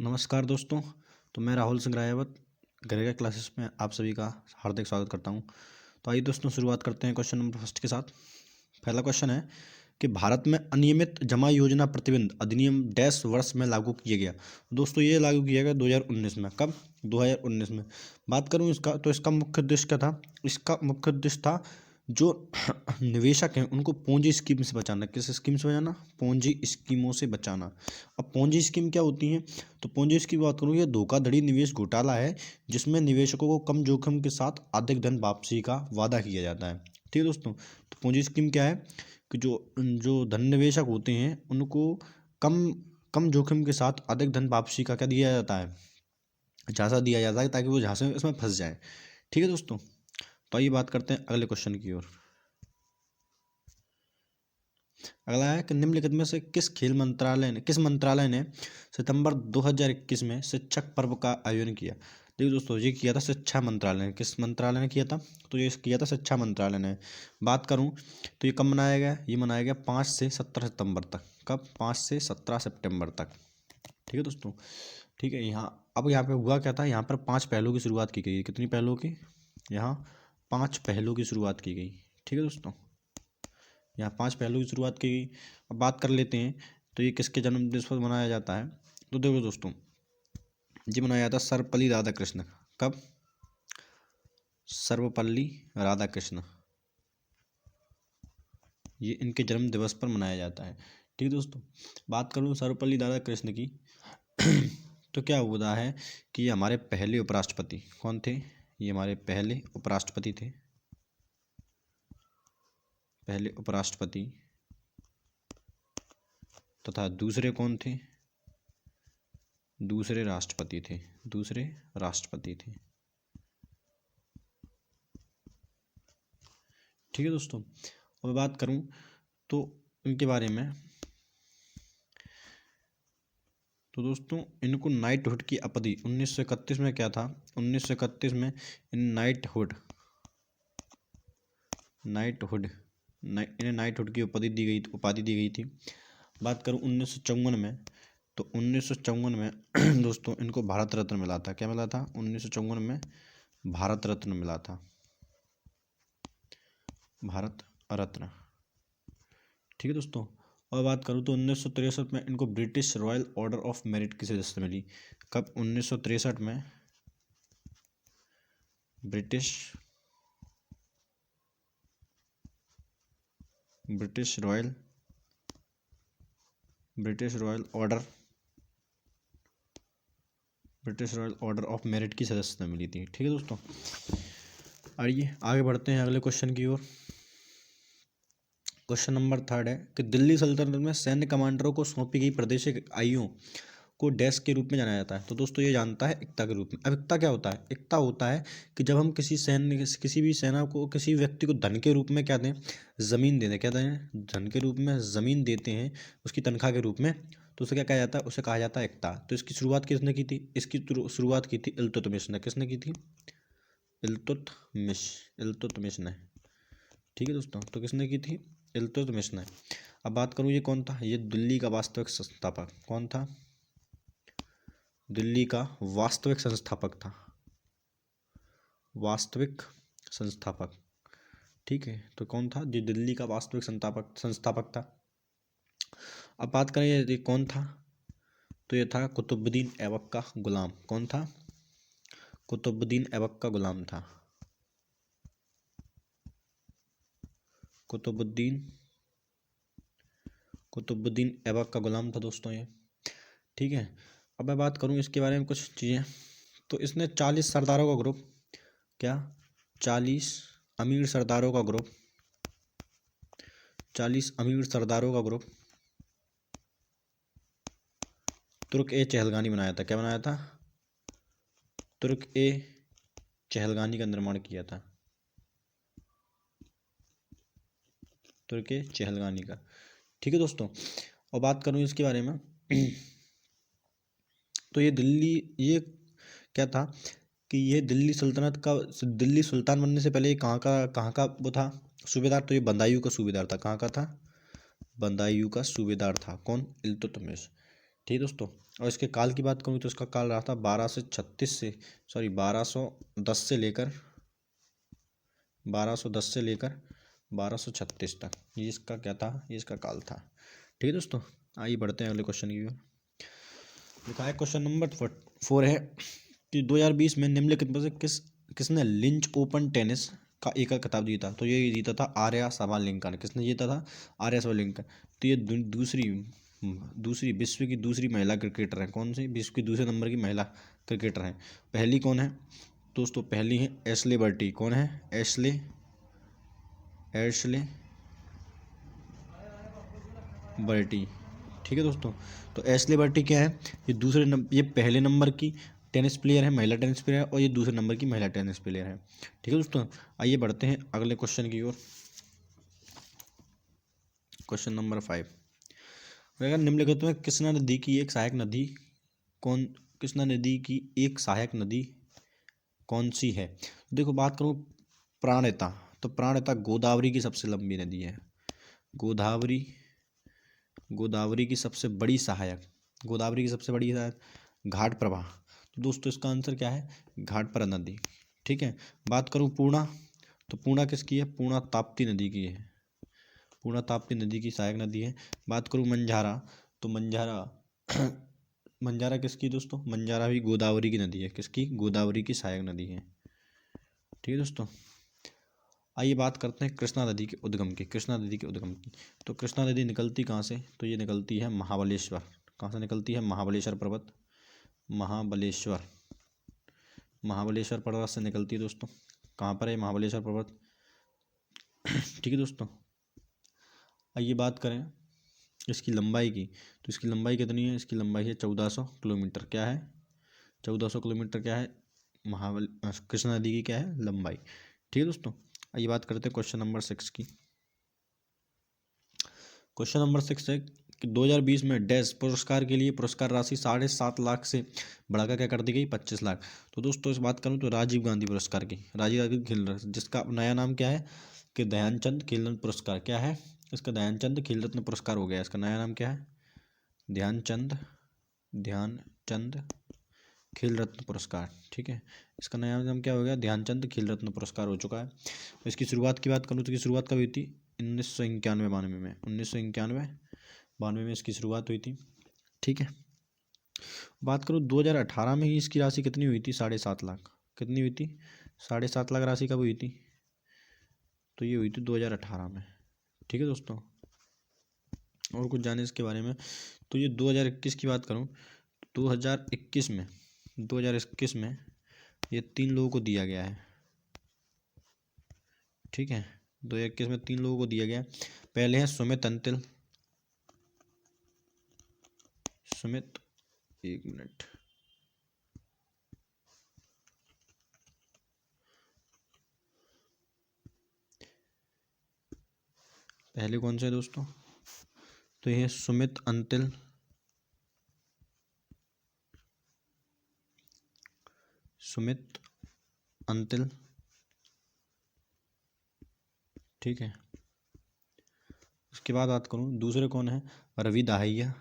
नमस्कार दोस्तों। तो मैं राहुल सिंह रायावत गरेगा क्लासेस में आप सभी का हार्दिक स्वागत करता हूं। तो आइए दोस्तों शुरुआत करते हैं क्वेश्चन नंबर फर्स्ट के साथ। पहला क्वेश्चन है कि भारत में अनियमित जमा योजना प्रतिबंध अधिनियम डैश वर्ष में लागू किया गया। दोस्तों ये लागू किया गया 2019 में। कब? 2019 में। बात करूं इसका तो इसका मुख्य उद्देश्य क्या था? इसका मुख्य उद्देश्य था जो निवेशक हैं उनको पूंजी स्कीम से बचाना। किस स्कीम से बचाना? पूंजी स्कीमों से बचाना। अब पूंजी स्कीम क्या होती हैं? तो पूंजी स्कीम की बात करूँ, ये धोखाधड़ी निवेश घोटाला है जिसमें निवेशकों को कम जोखिम के साथ अधिक धन वापसी का वादा किया जाता है। ठीक है दोस्तों। तो पूंजी स्कीम क्या है कि जो जो धन निवेशक होते हैं उनको कम कम जोखिम के साथ अधिक धन वापसी का क्या दिया जाता है? झांसा दिया जाता है ताकि वो झांसे में इसमें फंस जाए। ठीक है दोस्तों। तो आइए बात करते हैं अगले क्वेश्चन की ओर। अगला है कि निम्नलिखित में से किस मंत्रालय ने सितंबर 2021 में शिक्षक पर्व का आयोजन किया? देखिए दोस्तों, ये किया था शिक्षा मंत्रालय ने। किस मंत्रालय ने किया था? तो ये किया था शिक्षा मंत्रालय ने। बात करूं तो ये कब मनाया गया? ये मनाया गया 5 से 17 सितंबर तक। कब? 5 से 17 सितंबर तक। ठीक है दोस्तों। ठीक है। यहाँ पे हुआ क्या था? यहाँ पर 5 पहलों की शुरुआत की गई। कितनी पहलों की? यहाँ 5 पहलों की शुरुआत की गई। ठीक है दोस्तों। यहाँ 5 पहलू की शुरुआत की गई। अब बात कर लेते हैं तो ये किसके जन्मदिन पर मनाया जाता है? तो देखो दोस्तों, ये मनाया जाता है सर्वपल्ली राधाकृष्ण। कब? सर्वपल्ली राधाकृष्ण, ये इनके जन्म दिवस पर मनाया जाता है। ठीक है दोस्तों। बात करूँ सर्वपल्ली राधाकृष्ण की तो क्या हुआ है कि ये हमारे पहले उपराष्ट्रपति कौन थे? ये हमारे पहले उपराष्ट्रपति थे। पहले उपराष्ट्रपति। तथा दूसरे कौन थे? दूसरे राष्ट्रपति थे। दूसरे राष्ट्रपति थे। ठीक है दोस्तों। अब बात करूं तो इनके बारे में, तो दोस्तों इनको नाइटहुड की उपाधि 1931 में क्या था? 1931 में इन इन्हें नाइटहुड की उपाधि दी गई थी। बात करूं 1954 में, तो 1954 में दोस्तों इनको भारत रत्न मिला था। क्या मिला था? 1954 में भारत रत्न मिला था। भारत रत्न। ठीक है दोस्तों। और बात करूँ तो 1963 में इनको British royal order of merit की सदस्यता मिली। कब? 1963 में British royal order of merit की सदस्यता मिली थी। ठीक है दोस्तों। आइए आगे बढ़ते हैं अगले क्वेश्चन की ओर। क्वेश्चन नंबर थर्ड है कि दिल्ली सल्तनत में सैन्य कमांडरों को सौंपी गई प्रादेशिक इकाइयों को डैश के रूप में जाना जाता है। तो दोस्तों ये जानता है एकता के रूप में। अब एकता क्या होता है? एकता होता है कि जब हम किसी भी सेना को, किसी व्यक्ति को धन के रूप में क्या दें? जमीन दे दें। क्या दें? धन के रूप में जमीन देते हैं उसकी तनख्वाह के रूप में। तो उसे क्या कहा जाता है? उसे कहा जाता है एकता। तो इसकी शुरुआत किसने की थी? इसकी शुरुआत की थी इल्तुतमिश ने। किसने की थी? इल्तुतमिश ने। ठीक है दोस्तों। तो किसने की थी? इल्तुतमिश ने। अब बात करूँ ये कौन था? ये दिल्ली का वास्तविक संस्थापक कौन था? दिल्ली का वास्तविक संस्थापक था। वास्तविक संस्थापक। ठीक है। तो कौन था? जो दिल्ली का वास्तविक संस्थापक था। अब बात करें ये कौन था? तो ये था कुतुबुद्दीन ऐबक का गुलाम। कौन था? कुतुबुद्दीन ऐबक का गुलाम था। कुतुबुद्दीन ऐबक का गुलाम था दोस्तों ये। ठीक है। अब मैं बात करूं इसके बारे में कुछ चीज़ें, तो इसने 40 सरदारों का ग्रुप, क्या 40 अमीर सरदारों का ग्रुप, 40 अमीर सरदारों का ग्रुप तुर्क ए चहलगानी बनाया था। क्या बनाया था? तुर्क ए चहलगानी का निर्माण किया था। तुर्क ए चहलगानी का। ठीक है दोस्तों। और बात करूं इसके बारे में तो ये क्या था कि ये दिल्ली सुल्तान बनने से पहले ये कहाँ का वो था? सूबेदार। तो ये बदायूं का सूबेदार था। कहाँ का था? बदायूं का सूबेदार था। कौन? इल्तुतमिश। ठीक है दोस्तों। और इसके काल की बात करूँ तो इसका काल रहा था 1210 से लेकर 1236 तक। ये इसका क्या था, ये इसका काल था। ठीक है दोस्तों, आइए बढ़ते हैं अगले क्वेश्चन की ओर। लिखा है क्वेश्चन नंबर 4 है कि 2020 में निम्नलिखित में से किसने लिंच ओपन टेनिस का एकल खिताब जीता। तो ये जीता था आर्या सवालिंका ने। किसने जीता था? आर्या सवालिंका। तो ये दूसरी विश्व की दूसरी महिला क्रिकेटर हैं। कौन सी? विश्व की दूसरे नंबर की महिला क्रिकेटर हैं। पहली कौन है दोस्तों? पहली है एशले बर्टी। कौन है? Ashleigh Barty. ठीक है दोस्तों। तो एशले बर्टी क्या है? ये पहले नंबर की टेनिस प्लेयर है, महिला टेनिस प्लेयर है, और ये दूसरे नंबर की महिला टेनिस प्लेयर है। ठीक है दोस्तों, आइए बढ़ते हैं अगले क्वेश्चन की ओर। क्वेश्चन नंबर 5, अगर निम्नलिखित में कृष्णा नदी की एक सहायक नदी कौन सी है? देखो, बात करूँ प्राणहिता, तो प्राणहिता गोदावरी की सबसे लंबी नदी है। गोदावरी की सबसे बड़ी सहायक घाट प्रवाह। तो दोस्तों इसका आंसर क्या है? घाटप्रभा नदी। ठीक है। बात करूँ पूर्णा, तो पूर्णा किसकी है? पूर्णा ताप्ती नदी की है। पूर्णा ताप्ती नदी की सहायक नदी है। बात करूँ मंझारा, तो मंझारा किसकी दोस्तों? मंझारा भी गोदावरी की नदी है। किसकी? गोदावरी की सहायक नदी है। ठीक है दोस्तों, आइए बात करते हैं कृष्णा नदी के उद्गम की। तो कृष्णा नदी निकलती कहाँ से? तो ये निकलती है महाबलेश्वर। कहाँ से निकलती है? महाबलेश्वर पर्वत से निकलती है दोस्तों। कहाँ पर है महाबलेश्वर पर्वत? ठीक है दोस्तों, आइए बात करें इसकी लंबाई की। तो इसकी लंबाई कितनी है? इसकी लंबाई है 1400 किलोमीटर। क्या है? 1400 किलोमीटर क्या है? कृष्णा नदी की क्या है? लंबाई। ठीक है दोस्तों, आइए बात करते हैं क्वेश्चन नंबर 6 की। क्वेश्चन नंबर 6 है कि 2020 में डैश पुरस्कार के लिए पुरस्कार राशि 7.5 लाख से बढ़ाकर क्या कर दी गई? 25 लाख। तो दोस्तों इस बात करूँ तो राजीव गांधी पुरस्कार की, राजीव गांधी खेल रत्न, जिसका नया नाम क्या है? कि ध्यानचंद खेल रत्न पुरस्कार। क्या है इसका? ध्यानचंद खेल रत्न पुरस्कार हो गया। इसका नया नाम क्या है? ध्यानचंद खेल रत्न पुरस्कार। ठीक है, इसका नया नाम क्या हो गया? ध्यानचंद खेल रत्न पुरस्कार हो चुका है। तो इसकी शुरुआत की बात करूँ तो इसकी शुरुआत कब हुई थी? 1991 में इसकी शुरुआत हुई थी। ठीक है, बात करूँ 2018 में ही इसकी राशि कितनी हुई थी? 7.5 लाख। कितनी हुई थी? 7.5 लाख राशि कब हुई थी? तो ये हुई थी 2018 में। ठीक है दोस्तों, और कुछ जाने इसके बारे में, तो ये 2021 की बात करूँ, 2021 में ये 3 लोगों को दिया गया है। ठीक है, 2021 में 3 लोगों को दिया गया। पहले हैं एक मिनट, पहले कौन से है दोस्तों? तो ये सुमित अंतिल। ठीक है, उसके बाद बात करूँ दूसरे कौन है? रवि दहाइया।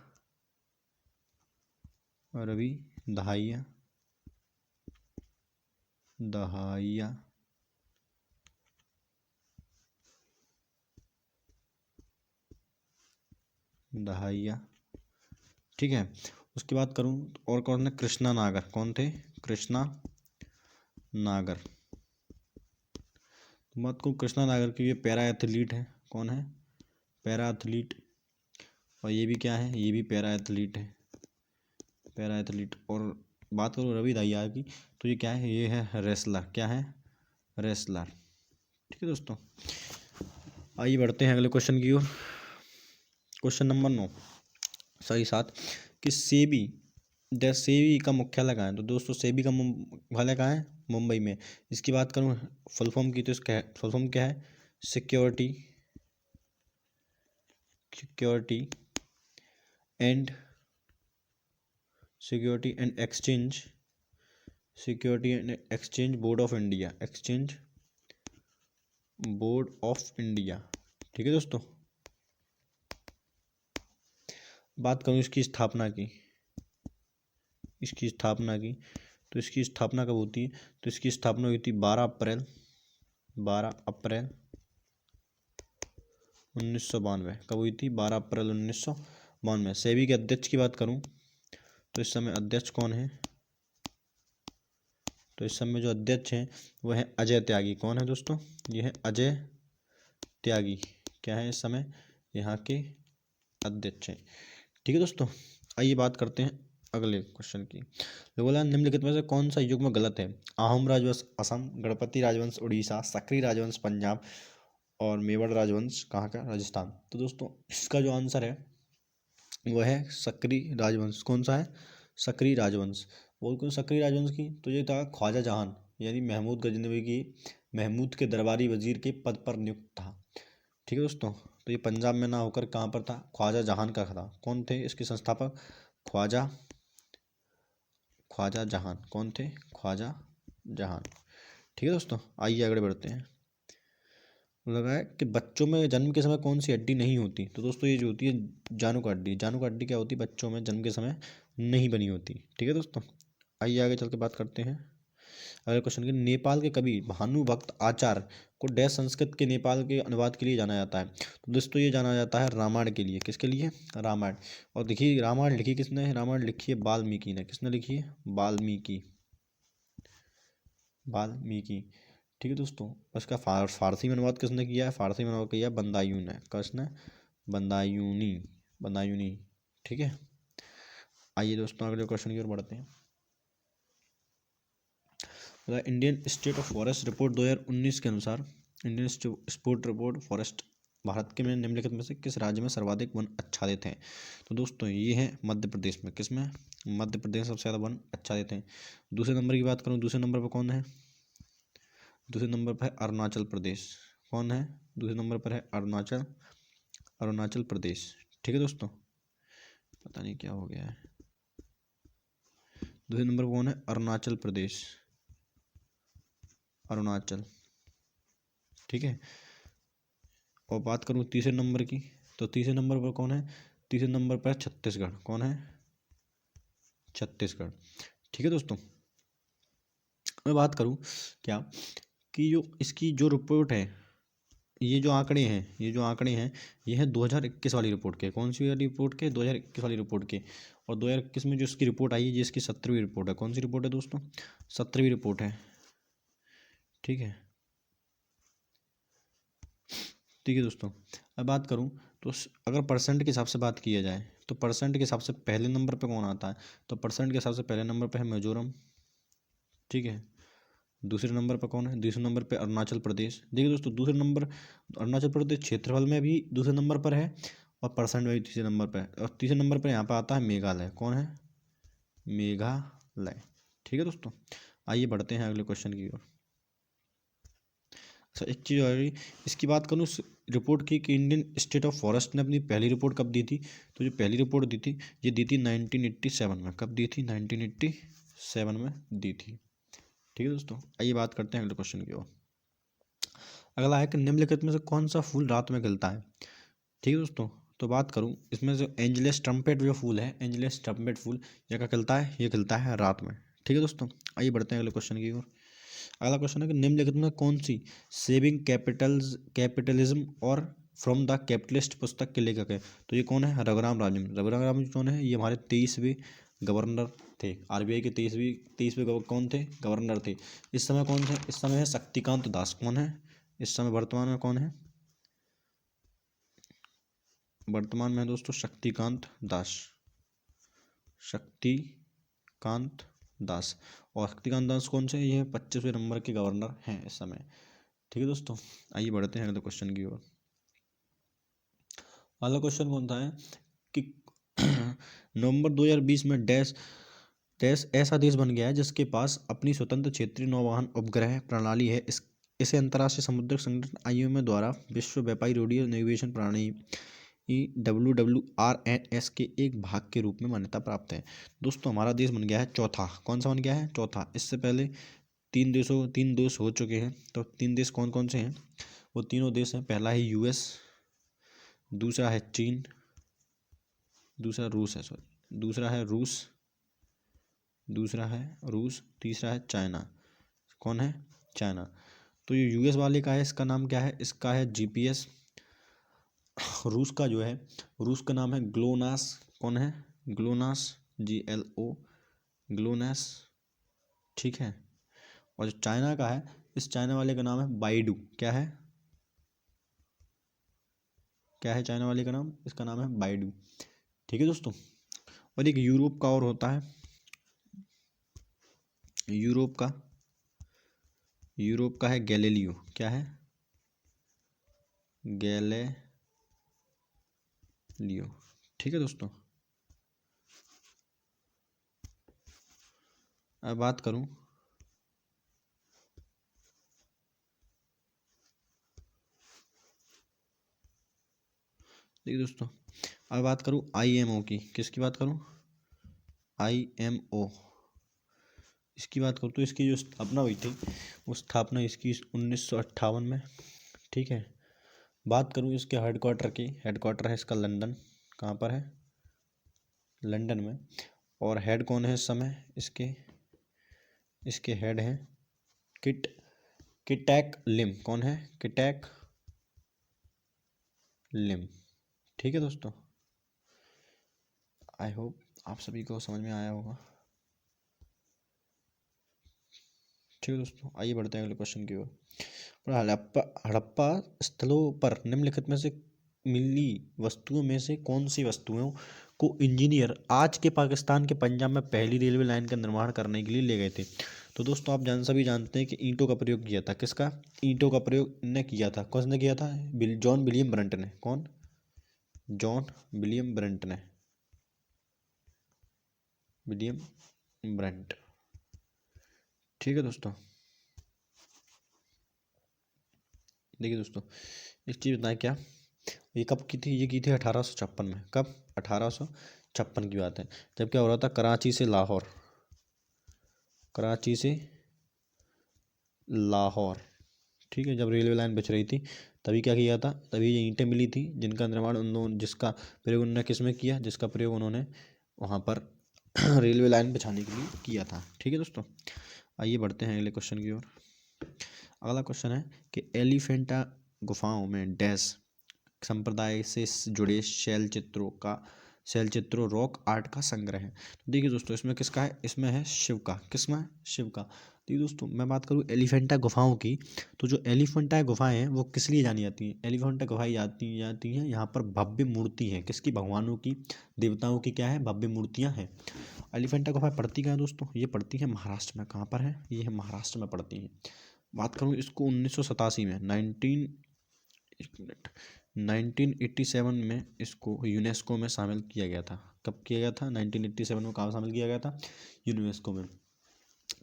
ठीक है, उसकी बात करूँ और कौन है? कृष्णा नागर। कौन थे? कृष्णा नागर। तो बात करूँ कृष्णा नागर की, ये पैरा एथलीट है। कौन है? Para athlete. और ये भी क्या है? ये भी पैरा एथलीट है। और बात करूँ रवि दहिया की, तो ये क्या है? ये है रेसलर। क्या है? रेसलर। ठीक है दोस्तों, आइए बढ़ते हैं अगले क्वेश्चन की ओर। क्वेश्चन नंबर 9 सही 7 कि सेबी का मुख्यालय कहाँ है? तो दोस्तों सेबी का मुख्यालय कहाँ है? मुंबई में। इसकी बात करूँ फुल फॉर्म की, तो इसका फुल फॉर्म क्या है? Security and exchange board of India. ठीक है दोस्तों, बात करूँ इसकी स्थापना की, इसकी स्थापना की, तो इसकी स्थापना कब होती है? तो इसकी स्थापना हुई थी 12 अप्रैल 1992। कब हुई थी? 12 अप्रैल 1992। सेबी के अध्यक्ष की बात करूं तो इस समय अध्यक्ष कौन है? तो इस समय जो अध्यक्ष हैं वह है अजय त्यागी। कौन है दोस्तों? ये है अजय त्यागी। क्या है इस समय? यहाँ के अध्यक्ष हैं। ठीक है दोस्तों, आइए बात करते हैं अगले क्वेश्चन की। तो बोला निम्नलिखित में से कौन सा युग्म गलत है? आहूम राजवंश असम, गणपति राजवंश उड़ीसा, सक्री राजवंश पंजाब और मेवाड़ राजवंश कहाँ का? राजस्थान। तो दोस्तों इसका जो आंसर है वह है सक्री राजवंश। कौन सा है? सक्री राजवंश। बोल कौन सक्री राजवंश की? तो ये था ख्वाजा जहान यानी महमूद गजनवी की, महमूद के दरबारी वजीर के पद पर नियुक्त था। ठीक है दोस्तों, तो ये पंजाब में ना होकर कहाँ पर था? ख्वाजा जहान का था। कौन थे इसके संस्थापक? ख्वाजा जहान। कौन थे? ख्वाजा जहान। ठीक है दोस्तों, आइए आगे बढ़ते हैं। लगा है कि बच्चों में जन्म के समय कौन सी हड्डी नहीं होती? तो दोस्तों ये जो होती है जानू का हड्डी। जानू का हड्डी क्या होती है? बच्चों में जन्म के समय नहीं बनी होती। ठीक है दोस्तों, आइए आगे चल के बात करते हैं अगले क्वेश्चन की। नेपाल के कवि भानुभक्त आचार्य को डैश संस्कृत के नेपाल के अनुवाद के लिए जाना जाता है? तो दोस्तों ये जाना जाता है रामायण के लिए। किसके लिए? रामायण। और देखिए रामायण लिखी किसने है? रामायण लिखी है वाल्मीकि ने। किसने लिखी है? वाल्मीकि। ठीक है दोस्तों, उसका फारसी में अनुवाद किसने किया है? फारसी में अनुवाद किया है बंदायूं ने। किसने? बंदायूनी। ठीक है, आइए दोस्तों अगले क्वेश्चन की ओर बढ़ते हैं। Indian state of forest report 2019 के अनुसार Indian sport report forest Bharat के में निम्नलिखित में से किस राज्य में सर्वाधिक वन आच्छादित हैं? तो दोस्तों ये है मध्य प्रदेश में। किस में? मध्य प्रदेश सबसे ज़्यादा वन आच्छादित हैं। दूसरे नंबर की बात करूँ, दूसरे नंबर पर कौन है? दूसरे नंबर पर है अरुणाचल प्रदेश। कौन है? दूसरे नंबर पर है अरुणाचल प्रदेश। ठीक है दोस्तों, पता नहीं क्या हो गया है। दूसरे नंबर पर कौन है? अरुणाचल प्रदेश। अरुणाचल। ठीक है, और बात करूँ तीसरे नंबर की, तो तीसरे नंबर पर कौन है? तीसरे नंबर पर छत्तीसगढ़। कौन है? छत्तीसगढ़। ठीक है दोस्तों, मैं बात करूँ क्या कि जो इसकी जो रिपोर्ट है, ये जो आंकड़े हैं ये है 2021 वाली रिपोर्ट के। कौन सी वाली रिपोर्ट के? 2021 वाली रिपोर्ट के। और 2021 में जो इसकी रिपोर्ट आई है ये इसकी 17वीं रिपोर्ट है। कौन सी रिपोर्ट है दोस्तों? 17वीं रिपोर्ट है। ठीक है, दोस्तों अब बात करूँ तो अगर परसेंट के हिसाब से बात किया जाए तो परसेंट के हिसाब से पहले नंबर पे कौन आता है? तो परसेंट के हिसाब से पहले नंबर पे है मिजोरम। ठीक है, दूसरे नंबर पर कौन है? दूसरे नंबर पे अरुणाचल प्रदेश। देखिए दोस्तों, दूसरे नंबर अरुणाचल प्रदेश क्षेत्रफल में भी दूसरे नंबर पर है और परसेंट में भी तीसरे नंबर पर है। और तीसरे नंबर पर यहाँ पर आता है मेघालय। कौन है? मेघालय। ठीक है दोस्तों, आइए बढ़ते हैं अगले क्वेश्चन की ओर। अच्छा, एक चीज़ और इसकी बात करूँ रिपोर्ट की कि इंडियन स्टेट ऑफ फॉरेस्ट ने अपनी पहली रिपोर्ट कब दी थी? तो जो पहली रिपोर्ट दी थी ये दी थी 1987 में। कब दी थी? 1987 में दी थी। ठीक है दोस्तों, आइए बात करते हैं अगले क्वेश्चन की ओर। अगला है कि निम्नलिखित में से कौन सा फूल रात में खिलता है? ठीक है दोस्तों, तो बात करूँ इसमें जो एंजलिस ट्रम्पेट जो फूल है, एंजलिस ट्रम्पेट फूल ये क्या खिलता है? ये खिलता है रात में। ठीक है दोस्तों, आइए बढ़ते हैं अगले क्वेश्चन की ओर। अगला क्वेश्चन है कि निम्नलिखित में कौन सी सेविंग कैपिटलिज्म और फ्रॉम द कैपिटलिस्ट पुस्तक के लेखक है? तो ये कौन है? रघुराम राजन। रघुराम राजन कौन है? ये हमारे 23वें गवर्नर थे। आरबीआई के 23वें कौन थे? गवर्नर थे। इस समय कौन थे? इस समय है शक्तिकांत दास। कौन है इस समय वर्तमान में? कौन है वर्तमान में? दोस्तों शक्तिकांत दास। और शक्तिकांत दास कौन से? ये 25वें नंबर के गवर्नर हैं इस समय। ठीक है दोस्तों, आइए बढ़ते हैं अगले क्वेश्चन की ओर। अगला क्वेश्चन कौन सा है कि नवंबर 2020 में डैश डैश ऐसा देश बन गया है जिसके पास अपनी स्वतंत्र क्षेत्रीय नौवहन उपग्रह प्रणाली है। इसे अंतर्राष्ट्रीय समुद्रिक संगठन आईएमए द्वारा विश्व व्यापारी रेडियो नेविगेशन प्रणाली WWRNS के एक भाग के रूप में मान्यता प्राप्त है। दोस्तों हमारा देश बन गया है चौथा। कौन सा बन गया है? चौथा। इससे पहले तीन देश हो चुके हैं। तो 3 देश कौन कौन से हैं? वो तीनों देश हैं, पहला है यूएस, दूसरा है चीन, दूसरा है रूस। दूसरा है रूस, तीसरा है चाइना। कौन है? चाइना। तो ये यूएस वाले का है, इसका नाम क्या है? इसका है जीपीएस। रूस का जो है, रूस का नाम है ग्लोनास। कौन है? GLONASS, GLO, GLONASS. ठीक है। और जो चाइना का है, इस चाइना वाले का नाम है बाइडू। क्या है? क्या है चाइना वाले का नाम? इसका नाम है बाइडू। ठीक है दोस्तों। और एक यूरोप का और होता है, यूरोप का है गैलीलियो। क्या है? गैलीलियो। ठीक है दोस्तों। अब बात करूं, देखिए दोस्तों, अब बात करूं IMO की। किसकी बात करूं? IMO। इसकी बात करूं तो इसकी जो स्थापना हुई थी, वो स्थापना इसकी 1958 में। ठीक है। बात करूं इसके हेडक्वार्टर की, हेडक्वार्टर है इसका लंदन। कहाँ पर है? लंदन में। और हेड कौन है इस समय इसके? इसके हेड हैं किटैक लिम। कौन है? किटैक लिम। ठीक है दोस्तों। आई होप आप सभी को समझ में आया होगा। ठीक है दोस्तों, आइए बढ़ते हैं अगले क्वेश्चन की ओर। हड़प्पा हड़प्पा स्थलों पर निम्नलिखित में से मिली वस्तुओं में से कौन सी वस्तुओं को इंजीनियर आज के पाकिस्तान के पंजाब में पहली रेलवे लाइन का निर्माण करने के लिए ले गए थे? तो दोस्तों आप सभी जानते हैं कि ईंटों का प्रयोग किया था। किसका? ईंटों का प्रयोग ने किया था। कौन ने किया था? जॉन विलियम ब्रंट ने। कौन? जॉन विलियम ब्रंट ने। William Brunt. ठीक है दोस्तों। देखिए दोस्तों, एक चीज़ बताएं, क्या ये कब की थी? ये की थी 1856 में। कब? 1856 की बात है, जब क्या हो रहा था, कराची से लाहौर, कराची से लाहौर। ठीक है। जब रेलवे लाइन बिछ रही थी, तभी क्या किया था, तभी ये ईंटें मिली थी जिनका निर्माण उन दोनों, जिसका प्रयोग उन्होंने किस में किया, जिसका प्रयोग उन्होंने वहाँ पर रेलवे लाइन बिछाने के लिए किया था। ठीक है दोस्तों। आइए बढ़ते हैं अगले क्वेश्चन की ओर। अगला क्वेश्चन है कि एलिफेंटा गुफाओं में डैश संप्रदाय से जुड़े शैल चित्रों रॉक आर्ट का संग्रह है। तो देखिए दोस्तों, इसमें किसका है? इसमें है शिव का। किसमें? शिव का। देखिए दोस्तों, मैं बात करूँ एलिफेंटा गुफाओं की, तो जो एलिफेंटा गुफाएं हैं वो किस लिए जानी जाती हैं? एलिफेंटा गुफाएं जाती हैं यहाँ पर भव्य मूर्ति है। किसकी? भगवानों की, देवताओं की। क्या है? भव्य मूर्तियाँ हैं। एलिफेंटा गुफा पड़ती कहाँ है दोस्तों? ये पड़ती है महाराष्ट्र में। कहाँ पर है? ये है महाराष्ट्र में पड़ती है। बात करूँ इसको 1987 में, 1987 में इसको यूनेस्को में शामिल किया गया था। कब किया गया था? 1987 में। कहाँ शामिल किया गया था? यूनेस्को में।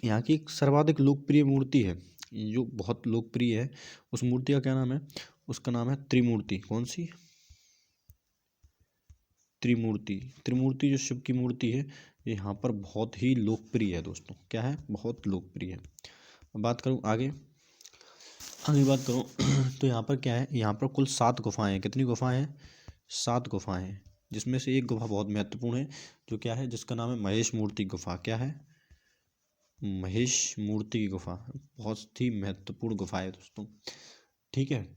यहाँ की एक सर्वाधिक लोकप्रिय मूर्ति है, जो बहुत लोकप्रिय है, उस मूर्ति का क्या नाम है? उसका नाम है त्रिमूर्ति। कौन सी? त्रिमूर्ति। त्रिमूर्ति जो शिव की मूर्ति है, ये यहाँ पर बहुत ही लोकप्रिय है दोस्तों। क्या है? बहुत लोकप्रिय है। अब बात करूँ आगे, बात करूँ तो यहाँ पर क्या है, यहाँ पर कुल 7 गुफाएं हैं। कितनी गुफाएं हैं? 7 गुफाएं हैं, जिसमें से एक गुफा बहुत महत्वपूर्ण है, जो क्या है, जिसका नाम है महेश मूर्ति गुफा। क्या है? महेश मूर्ति की गुफा। बहुत ही महत्वपूर्ण गुफा है दोस्तों। ठीक है।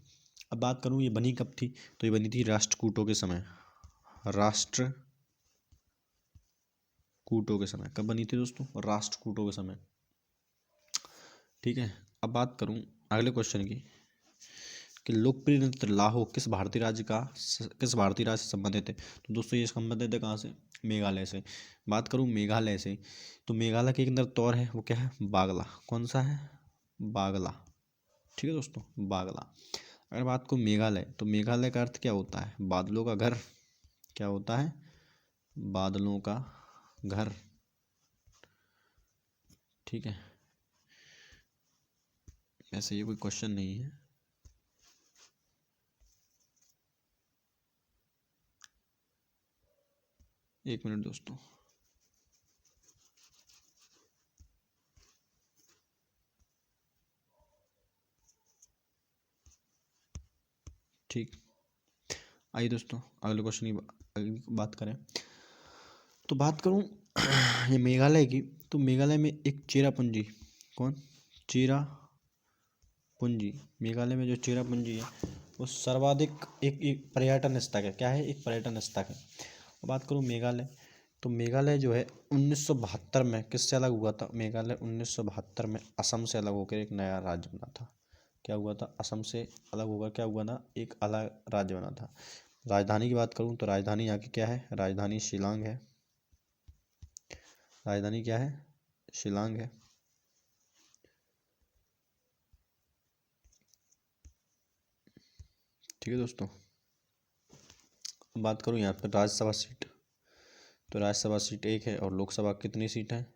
अब बात करूँ ये बनी कब थी, तो ये बनी थी राष्ट्रकूटों के समय। राष्ट्रकूटों के समय। कब बनी थी दोस्तों? राष्ट्रकूटों के समय। ठीक है। अब बात करूँ अगले क्वेश्चन की, कि लोकप्रिय नृत्य लाहो किस भारतीय राज्य से संबंधित है? तो दोस्तों ये संबंधित है कहाँ से? मेघालय से। बात करूँ मेघालय से, तो मेघालय के एक नृत्य और है, वो क्या है? बागला। कौन सा है? बागला। ठीक है दोस्तों, बागला। अगर बात करूँ मेघालय, तो मेघालय का अर्थ क्या होता है? बादलों का घर। क्या होता है? बादलों का घर। ठीक है। ऐसे ये कोई क्वेश्चन नहीं है। एक मिनट दोस्तों। ठीक। आइए दोस्तों अगले क्वेश्चन की बात करें, तो बात करूं ये मेघालय की, तो मेघालय में एक चेरापूंजी, कौन, चेरापूंजी, मेघालय में जो चेरापूंजी है वो सर्वाधिक एक पर्यटन स्थल है। क्या है? एक पर्यटन स्थल है। बात करूँ मेघालय, तो मेघालय जो है 1972 में किससे अलग हुआ था? मेघालय 1972 में असम से अलग होकर एक नया राज्य बना था। क्या हुआ था? असम से अलग होकर क्या हुआ ना, एक अलग राज्य बना था। राजधानी की बात करूं तो राजधानी यहाँ की क्या है? राजधानी शिलांग है। राजधानी क्या है? शिलांग है। ठीक है दोस्तों। बात करूं यहाँ पर राज्यसभा सीट, तो राज्यसभा सीट एक है और लोकसभा कितनी सीट है?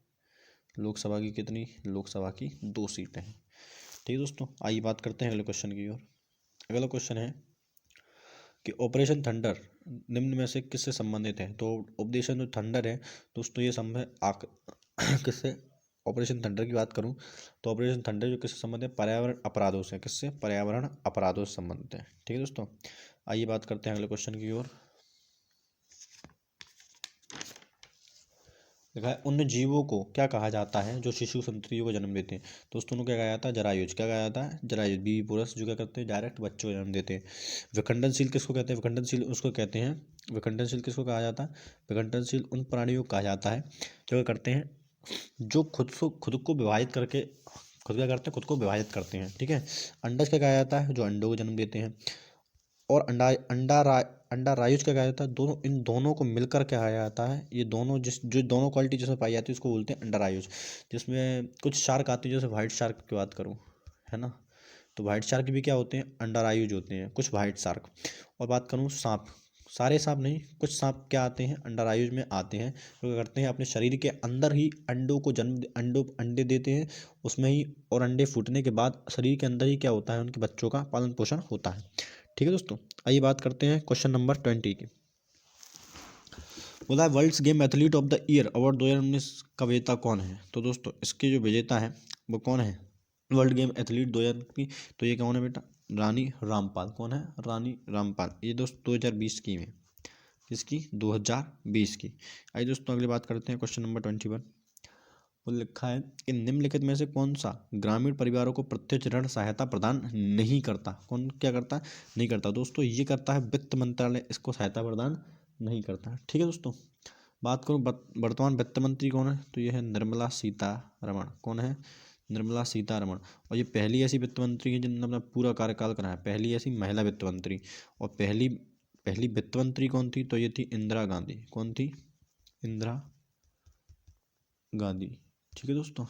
लोकसभा की कितनी? लोकसभा की 2 सीटें हैं। ठीक है दोस्तों, आइए बात करते हैं अगले क्वेश्चन की ओर। अगला क्वेश्चन है कि ऑपरेशन थंडर निम्न में से किससे संबंधित है? तो ऑपरेशन जो थंडर है दोस्तों, ये संबंध किससे? ऑपरेशन थंडर की बात करूं तो ऑपरेशन थंडर जो किससे संबंधित है? पर्यावरण अपराधों से। किससे? पर्यावरण अपराधों से संबंधित है। ठीक है दोस्तों, आइए बात करते हैं अगले क्वेश्चन की ओर। देखा है, उन जीवों को क्या कहा जाता है जो शिशु संततियों को जन्म देते हैं? दोस्तों उनको क्या कहा जाता है? जरायुज। क्या कहा जाता है? जरायुज। बीवी पुरुष जो क्या करते हैं? डायरेक्ट बच्चों को जन्म देते हैं। विखंडनशील किसको कहते हैं? विखंडनशील उसको कहते हैं, विखंडनशील किसको कहा जाता है? विखंडनशील उन प्राणियों को कहा जाता है जो क्या करते हैं? जो खुद को विभाजित करके खुद क्या करते हैं? खुद को विभाजित करते हैं। ठीक है। अंडज क्या कहा जाता है? जो अंडों को जन्म देते हैं। और अंडा रायुज क्या कहा जाता है? दोनों, इन दोनों को मिलकर क्या कहा जाता है? ये दोनों जो दोनों क्वालिटी जिसमें पाई जाती है उसको बोलते हैं अंडा रायुज। जिसमें कुछ शार्क आते हैं, जैसे वाइट शार्क की बात करूँ, है ना, तो वाइट शार्क भी क्या होते हैं? अंडा रायुज होते हैं कुछ वाइट शार्क। और बात करूँ सांप, सारे सांप नहीं, कुछ सांप क्या आते हैं? अंडा रायुज में आते हैं। तो क्या करते हैं? अपने शरीर के अंदर ही अंडे देते हैं उसमें ही, और अंडे फूटने के बाद शरीर के अंदर ही क्या होता है? उनके बच्चों का पालन पोषण होता है। ठीक है दोस्तों, आइए बात करते हैं क्वेश्चन नंबर 20 की। बोला है world's game athlete of the year award 2019 का विजेता कौन है? तो दोस्तों इसके जो विजेता है वो कौन है? वर्ल्ड गेम एथलीट 2000 की, तो ये कौन है बेटा? रानी रामपाल। कौन है? रानी रामपाल। ये दोस्त 2020 की है। किसकी? 2020 की। आइए दोस्तों अगली बात करते हैं क्वेश्चन नंबर 21। वो लिखा है कि निम्नलिखित में से कौन सा ग्रामीण परिवारों को प्रत्यक्ष ऋण सहायता प्रदान नहीं करता? कौन क्या करता है? नहीं करता। दोस्तों ये करता है वित्त मंत्रालय, इसको सहायता प्रदान नहीं करता। ठीक है दोस्तों, बात करूँ वर्तमान वित्त मंत्री कौन है? तो ये है निर्मला सीतारमण। कौन है? निर्मला सीतारमण। और ये पहली ऐसी वित्त मंत्री है जिन्होंने अपना पूरा कार्यकाल करा है, पहली ऐसी महिला वित्त मंत्री। और पहली पहली वित्त मंत्री कौन थी? तो ये थी इंदिरा गांधी। कौन थी? इंदिरा गांधी। ठीक है दोस्तों,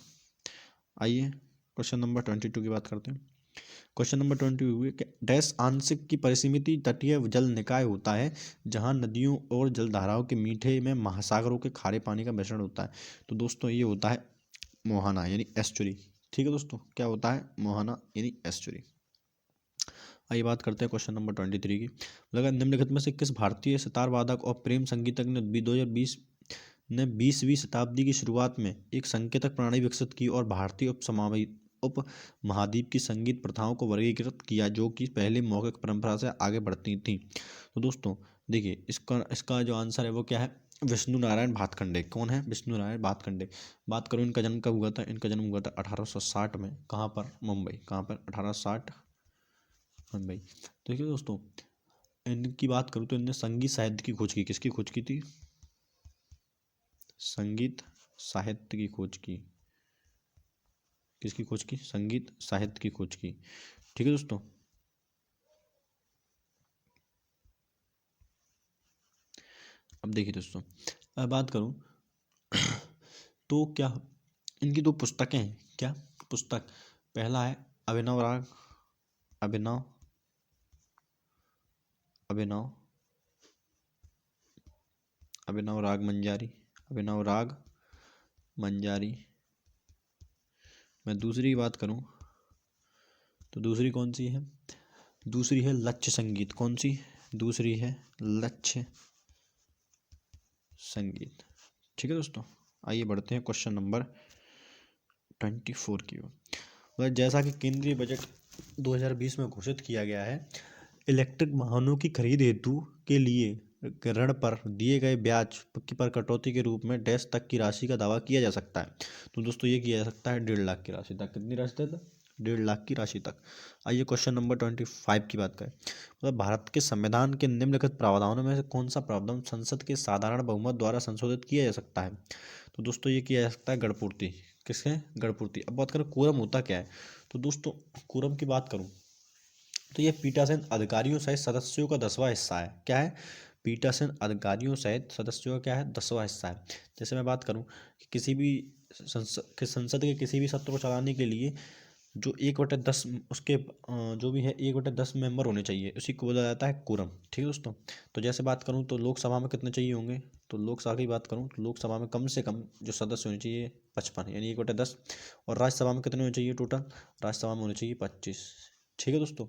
आइए क्वेश्चन नंबर 22 की बात करते हैं। क्वेश्चन नंबर 22 कि डैश आंशिक की परिसीमित तटीय जल निकाय होता है जहां नदियों और जलधाराओं के मीठे में महासागरों के खारे पानी का मिश्रण होता है? तो दोस्तों ये होता है मोहाना यानी एस्चुरी। ठीक है दोस्तों, क्या होता है? मोहाना यानी एस्चुरी। आइए बात करते हैं क्वेश्चन नंबर 23 की। लगा निम्नलिखित में से किस भारतीय सितार वादक और प्रेम संगीतज्ञ ने 2020 ने 20वीं शताब्दी की शुरुआत में एक संकेतक प्रणाली विकसित की और भारतीय उप महाद्वीप की संगीत प्रथाओं को वर्गीकृत किया जो कि पहले मौखिक परंपरा से आगे बढ़ती थी? तो दोस्तों देखिए, इसका इसका जो आंसर है वो क्या है? विष्णु नारायण भातखंडे। कौन है? विष्णु नारायण भातखंडे। बात करूँ इनका जन्म कब हुआ था? इनका जन्म हुआ था 1860 में। कहाँ पर? मुंबई। कहाँ पर? 1860 मुंबई। तो देखिए दोस्तों, इनकी बात करूँ तो इनने संगीत साहित्य की खोज की। किसकी खोज की थी? संगीत साहित्य की खोज की। किसकी खोज की? संगीत साहित्य की खोज की। ठीक है दोस्तों, अब देखिए दोस्तों, अब बात करूं तो क्या इनकी 2 पुस्तकें हैं। क्या पुस्तक? पहला है अभिनव राग, अभिनव अभिनव अभिनव राग मंजारी, अभिनव राग मंजारी। मैं दूसरी की बात करूं तो दूसरी कौन सी है? दूसरी है लक्ष्य संगीत। कौन सी? दूसरी है लक्ष्य संगीत। ठीक है दोस्तों, आइए बढ़ते हैं क्वेश्चन नंबर 24 की ओर। मतलब जैसा कि केंद्रीय बजट 2020 में घोषित किया गया है, इलेक्ट्रिक वाहनों की खरीद हेतु के लिए ऋण पर दिए गए ब्याज की पर कटौती के रूप में डैश तक की राशि का दावा किया जा सकता है। तो दोस्तों ये किया जा सकता है 1.5 लाख की राशि तक। कितनी राशि तक? 1.5 लाख की राशि तक। आइए क्वेश्चन नंबर 25 की बात करें। मतलब भारत के संविधान के निम्नलिखित प्रावधानों में से कौन सा प्रावधान संसद के साधारण बहुमत द्वारा संशोधित किया जा सकता है? तो दोस्तों ये किया जा सकता है गणपूर्ति। किसके? गणपूर्ति। अब बात करें कोरम होता क्या है, तो दोस्तों कोरम की बात करूँ तो ये पीठासीन अधिकारियों सहित सदस्यों का 10वां हिस्सा है। क्या है? पीठासीन अधिकारियों सहित सदस्यों का क्या है? 10वां हिस्सा है। जैसे मैं बात करूं कि किसी भी संसद के किसी भी सत्र को चलाने के लिए जो 1/10 उसके जो भी है 1/10 मेंबर होने चाहिए, उसी को बोला जाता है कोरम। ठीक है दोस्तों। तो जैसे बात करूं तो लोकसभा में कितने चाहिए होंगे, तो लोकसभा की बात करूं तो लोकसभा में कम से कम जो सदस्य होने चाहिए 55 यानी 1/10। और राज्यसभा में कितने होने चाहिए टोटल? राज्यसभा में होने चाहिए 25। ठीक है दोस्तों।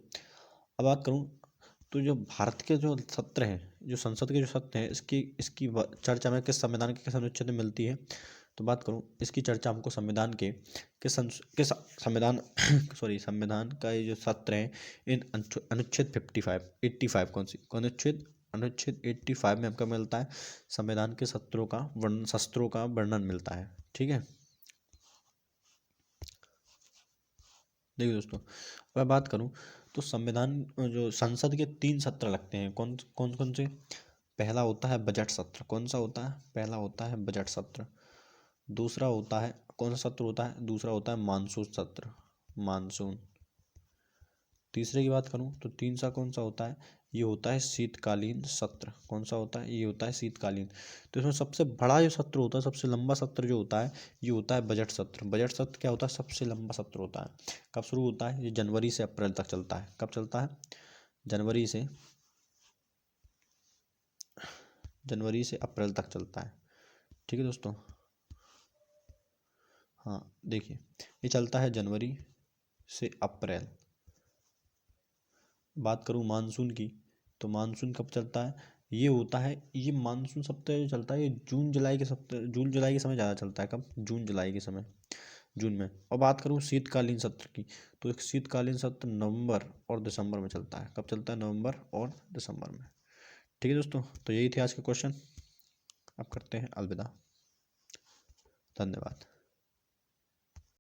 अब बात करूं तो जो भारत के जो सत्र हैं, जो संसद के जो सत्र हैं, इसकी इसकी चर्चा में किस संविधान के किस अनुच्छेद में मिलती है? तो बात करूं इसकी चर्चा हमको संविधान के किस संविधान सॉरी संविधान का ये जो सत्र है इन अनुच्छेद 85 कौन अनुच्छेद? अनुच्छेद 85 में हमको मिलता है संविधान के शस्त्रों का वर्णन मिलता है। ठीक है। देखिए दोस्तों, अब मैं बात करूं तो संविधान जो संसद के 3 सत्र लगते हैं, कौन कौन कौन से? पहला होता है बजट सत्र। कौन सा होता है? पहला होता है बजट सत्र। दूसरा होता है कौन सा सत्र होता है? दूसरा होता है मानसून सत्र, मानसून। तीसरे की बात करूं तो तीसरा कौन सा होता है? ये होता है शीतकालीन सत्र। कौन सा होता है? ये होता है शीतकालीन। तो इसमें सबसे बड़ा जो सत्र होता है, सबसे लंबा सत्र जो होता है, ये होता है बजट सत्र। बजट सत्र क्या होता है? सबसे लंबा सत्र होता है। कब शुरू होता है? ये जनवरी से अप्रैल तक चलता है। कब चलता है? जनवरी से अप्रैल तक चलता है। ठीक है दोस्तों। हाँ देखिए, ये चलता है जनवरी से अप्रैल। बात करूँ मानसून की, तो मानसून कब चलता है? ये होता है, ये मानसून सप्ताह जो चलता है ये जून जुलाई के समय ज़्यादा चलता है। कब? जून जुलाई के समय, जून में। और बात करूँ शीतकालीन सत्र की, तो एक शीतकालीन सत्र नवंबर और दिसंबर में चलता है। कब चलता है? नवंबर और दिसंबर में। ठीक है दोस्तों, तो यही थे आज के क्वेश्चन। अब करते हैं अलविदा। धन्यवाद।